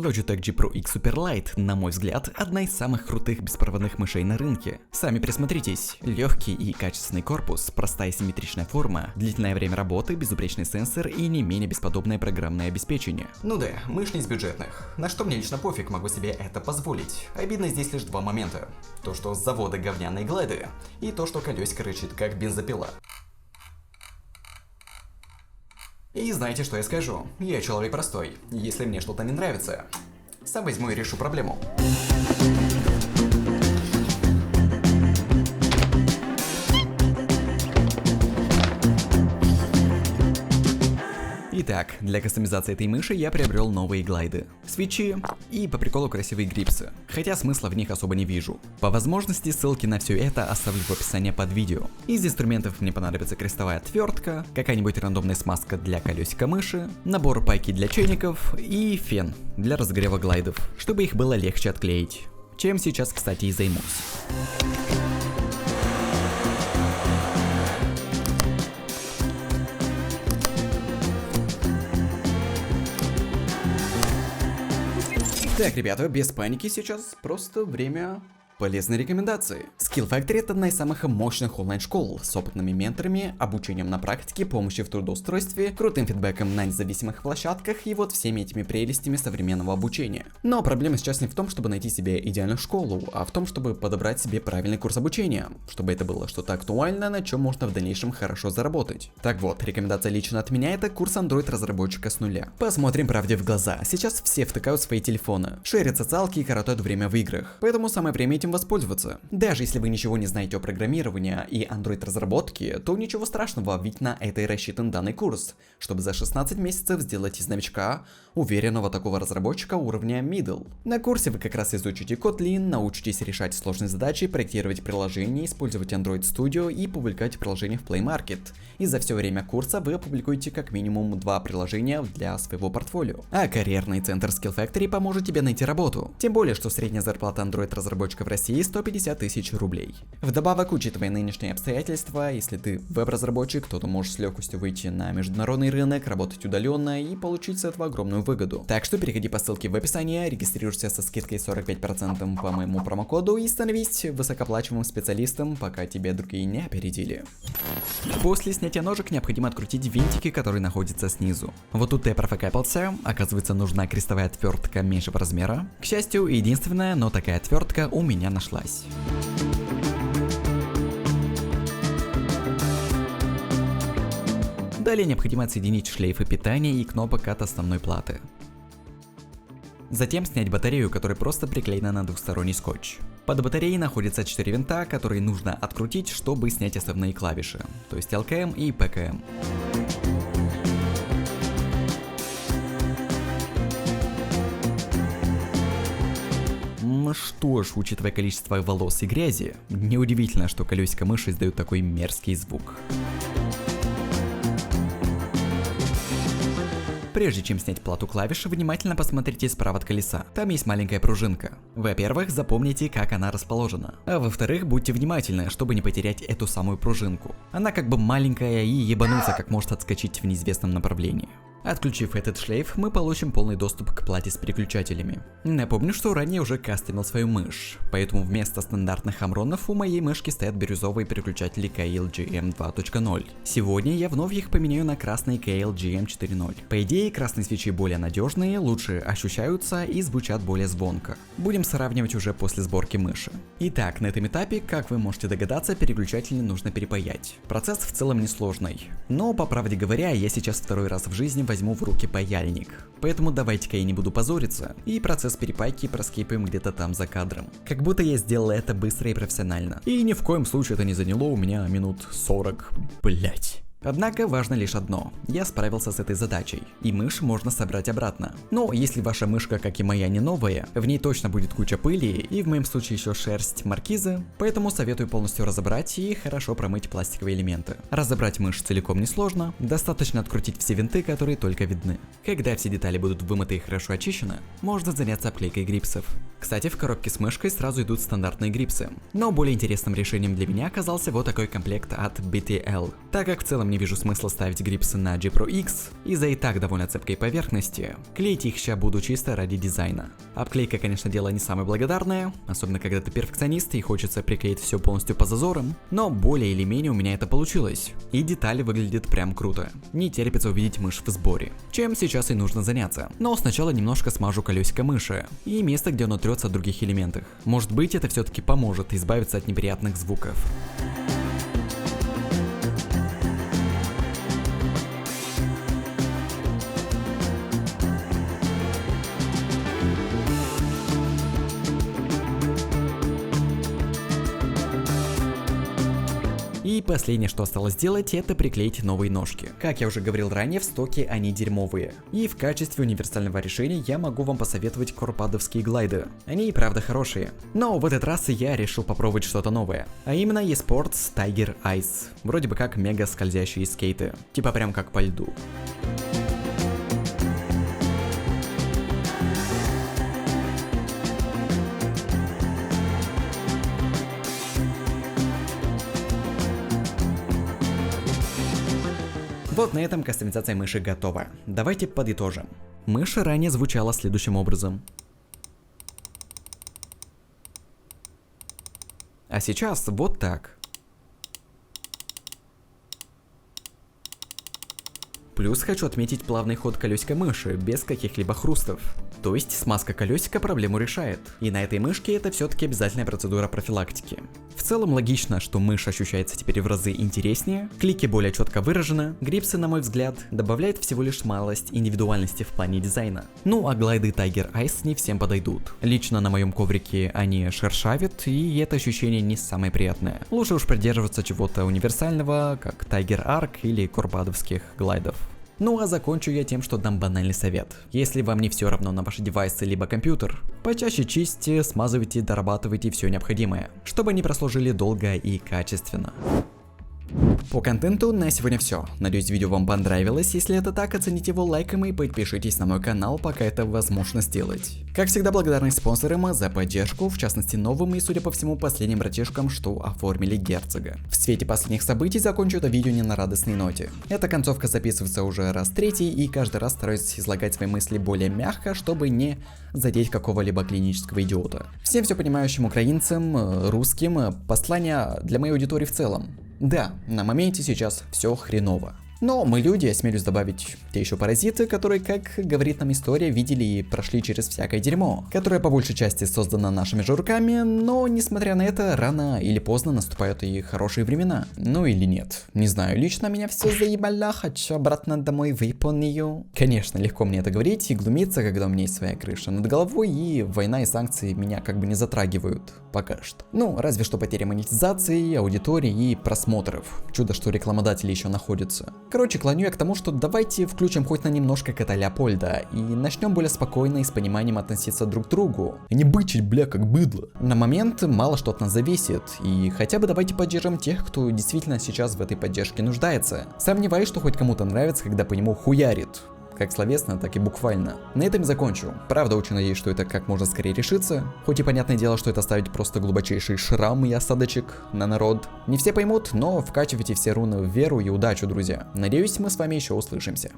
Logitech G Pro X Superlight, на мой взгляд, одна из самых крутых беспроводных мышей на рынке. Сами присмотритесь. Легкий и качественный корпус, простая симметричная форма, длительное время работы, безупречный сенсор и не менее бесподобное программное обеспечение. Ну да, мышь не из бюджетных. На что мне лично пофиг, могу себе это позволить. Обидно здесь лишь два момента. То, что с завода говняные глайды, и то, что колесико рычит как бензопила. И знаете, что я скажу? Я человек простой. Если мне что-то не нравится, сам возьму и решу проблему. Итак, для кастомизации этой мыши я приобрел новые глайды, свитчи и по приколу красивые грипсы, хотя смысла в них особо не вижу. По возможности ссылки на все это оставлю в описании под видео. Из инструментов мне понадобится крестовая отвертка, какая-нибудь рандомная смазка для колесика мыши, набор пайки для чайников и фен для разогрева глайдов, чтобы их было легче отклеить. Чем сейчас, кстати, и займусь. Так, ребята, без паники сейчас, просто время полезной рекомендации. Skill Factory — это одна из самых мощных онлайн-школ с опытными менторами, обучением на практике, помощью в трудоустройстве, крутым фидбэком на независимых площадках и вот всеми этими прелестями современного обучения. Но проблема сейчас не в том, чтобы найти себе идеальную школу, а в том, чтобы подобрать себе правильный курс обучения, чтобы это было что-то актуальное, на чем можно в дальнейшем хорошо заработать. Так вот, рекомендация лично от меня — это курс Android-разработчика с нуля. Посмотрим правде в глаза. Сейчас все втыкают свои телефоны, шерят социалки и коротают время в играх, поэтому самое время этим воспользоваться. Даже если вы ничего не знаете о программировании и Android разработке, то ничего страшного, ведь на это и рассчитан данный курс, чтобы за 16 месяцев сделать из новичка уверенного такого разработчика уровня Middle. На курсе вы как раз изучите Kotlin, научитесь решать сложные задачи, проектировать приложения, использовать Android Studio и публиковать приложения в Play Market. И за все время курса вы опубликуете как минимум 2 приложения для своего портфолио. А карьерный центр Skill Factory поможет тебе найти работу. Тем более, что средняя зарплата Android разработчика в России 150 тысяч рублей. Вдобавок, учитывая нынешние обстоятельства, если ты веб-разработчик, то ты можешь с легкостью выйти на международный рынок, работать удаленно и получить с этого огромную выгоду. Так что переходи по ссылке в описании, регистрируйся со скидкой 45% по моему промокоду и становись высокооплачиваемым специалистом, пока тебя другие не опередили. После снятия ножек необходимо открутить винтики, которые находятся снизу. Вот тут я профокапался, оказывается, нужна крестовая отвертка меньшего размера. К счастью, единственная, но такая отвертка у меня нашлась. Далее необходимо отсоединить шлейфы питания и кнопок от основной платы. Затем снять батарею, которая просто приклеена на двухсторонний скотч. Под батареей находятся 4 винта, которые нужно открутить, чтобы снять основные клавиши, то есть LKM и PKM. Что ж, учитывая количество волос и грязи, неудивительно, что колесико мыши издают такой мерзкий звук. Прежде чем снять плату клавиши, внимательно посмотрите справа от колеса. Там есть маленькая пружинка. Во-первых, запомните, как она расположена. А во-вторых, будьте внимательны, чтобы не потерять эту самую пружинку. Она как бы маленькая и ебануться как может отскочить в неизвестном направлении. Отключив этот шлейф, мы получим полный доступ к плате с переключателями. Напомню, что ранее уже кастомил свою мышь, поэтому вместо стандартных амронов у моей мышки стоят бирюзовые переключатели KLGM 2.0. Сегодня я вновь их поменяю на красный KLGM 4.0. По идее, красные свечи более надежные, лучше ощущаются и звучат более звонко. Будем сравнивать уже после сборки мыши. Итак, на этом этапе, как вы можете догадаться, переключатели нужно перепаять. Процесс в целом несложный, но, по правде говоря, я сейчас второй раз в жизни возьму в руки паяльник. Поэтому давайте-ка я не буду позориться, и процесс перепайки проскипаем где-то там за кадром. Как будто я сделал это быстро и профессионально. И ни в коем случае это не заняло у меня минут 40. Блять. Однако важно лишь одно, я справился с этой задачей, и мышь можно собрать обратно. Но если ваша мышка, как и моя, не новая, в ней точно будет куча пыли, и в моем случае еще шерсть маркизы, поэтому советую полностью разобрать и хорошо промыть пластиковые элементы. Разобрать мышь целиком несложно, достаточно открутить все винты, которые только видны. Когда все детали будут вымыты и хорошо очищены, можно заняться обклейкой грипсов. Кстати, в коробке с мышкой сразу идут стандартные грипсы, но более интересным решением для меня оказался вот такой комплект от BTL, так как в целом не вижу смысла ставить грипсы на G Pro X из-за и так довольно цепкой поверхности. Клеить их ща буду чисто ради дизайна. Обклейка, конечно, дело не самое благодарное, особенно когда ты перфекционист и хочется приклеить все полностью по зазорам, но более или менее у меня это получилось. И детали выглядят прям круто. Не терпится увидеть мышь в сборе. Чем сейчас и нужно заняться. Но сначала немножко смажу колесико мыши и место, где оно трется от других элементов. Может быть, это все-таки поможет избавиться от неприятных звуков. И последнее, что осталось сделать, это приклеить новые ножки. Как я уже говорил ранее, в стоке они дерьмовые. И в качестве универсального решения я могу вам посоветовать корпадовские глайды. Они и правда хорошие. Но в этот раз я решил попробовать что-то новое. А именно eSports Tiger Ice. Вроде бы как мега скользящие скейты. Типа прям как по льду. Вот на этом кастомизация мыши готова. Давайте подытожим. Мышь ранее звучала следующим образом. А сейчас вот так. Плюс хочу отметить плавный ход колесика мыши, без каких-либо хрустов. То есть смазка колесика проблему решает. И на этой мышке это все-таки обязательная процедура профилактики. В целом логично, что мышь ощущается теперь в разы интереснее, клики более четко выражены, грипсы, на мой взгляд, добавляют всего лишь малость индивидуальности в плане дизайна. Ну а глайды Tiger Ice не всем подойдут. Лично на моем коврике они шершавят, и это ощущение не самое приятное. Лучше уж придерживаться чего-то универсального, как Tiger Arc или корпадовских глайдов. Ну а закончу я тем, что дам банальный совет. Если вам не все равно на ваши девайсы либо компьютер, почаще чистите, смазывайте, дорабатывайте все необходимое, чтобы они прослужили долго и качественно. По контенту на сегодня все. Надеюсь, видео вам понравилось. Если это так, оцените его лайком и подпишитесь на мой канал, пока это возможно сделать. Как всегда, благодарность спонсорам за поддержку, в частности новым и, судя по всему, последним братишкам, что оформили герцога. В свете последних событий закончу это видео не на радостной ноте. Эта концовка записывается уже раз третий, и каждый раз стараюсь излагать свои мысли более мягко, чтобы не задеть какого-либо клинического идиота. Всем все понимающим украинцам, русским, послание для моей аудитории в целом. Да, на моменте сейчас все хреново. Но мы люди, осмелюсь добавить, те еще паразиты, которые, как говорит нам история, видели и прошли через всякое дерьмо, которое по большей части создано нашими же руками, но несмотря на это, рано или поздно наступают и хорошие времена. Ну или нет, не знаю, лично меня все заебало, хочу обратно домой в Японию. Конечно, легко мне это говорить и глумиться, когда у меня есть своя крыша над головой, и война и санкции меня как бы не затрагивают, пока что. Ну, разве что потеря монетизации, аудитории и просмотров. Чудо, что рекламодатели еще находятся. Короче, клоню я к тому, что давайте включим хоть на немножко кота Леопольда и начнем более спокойно и с пониманием относиться друг к другу. А не бычить, бля, как быдло. На момент мало что от нас зависит, и хотя бы давайте поддержим тех, кто действительно сейчас в этой поддержке нуждается. Сомневаюсь, что хоть кому-то нравится, когда по нему хуярит. Как словесно, так и буквально. На этом закончу. Правда, очень надеюсь, что это как можно скорее решится. Хоть и понятное дело, что это оставить просто глубочайший шрам и осадочек на народ. Не все поймут, но вкачивайте все руны в веру и удачу, друзья. Надеюсь, мы с вами еще услышимся.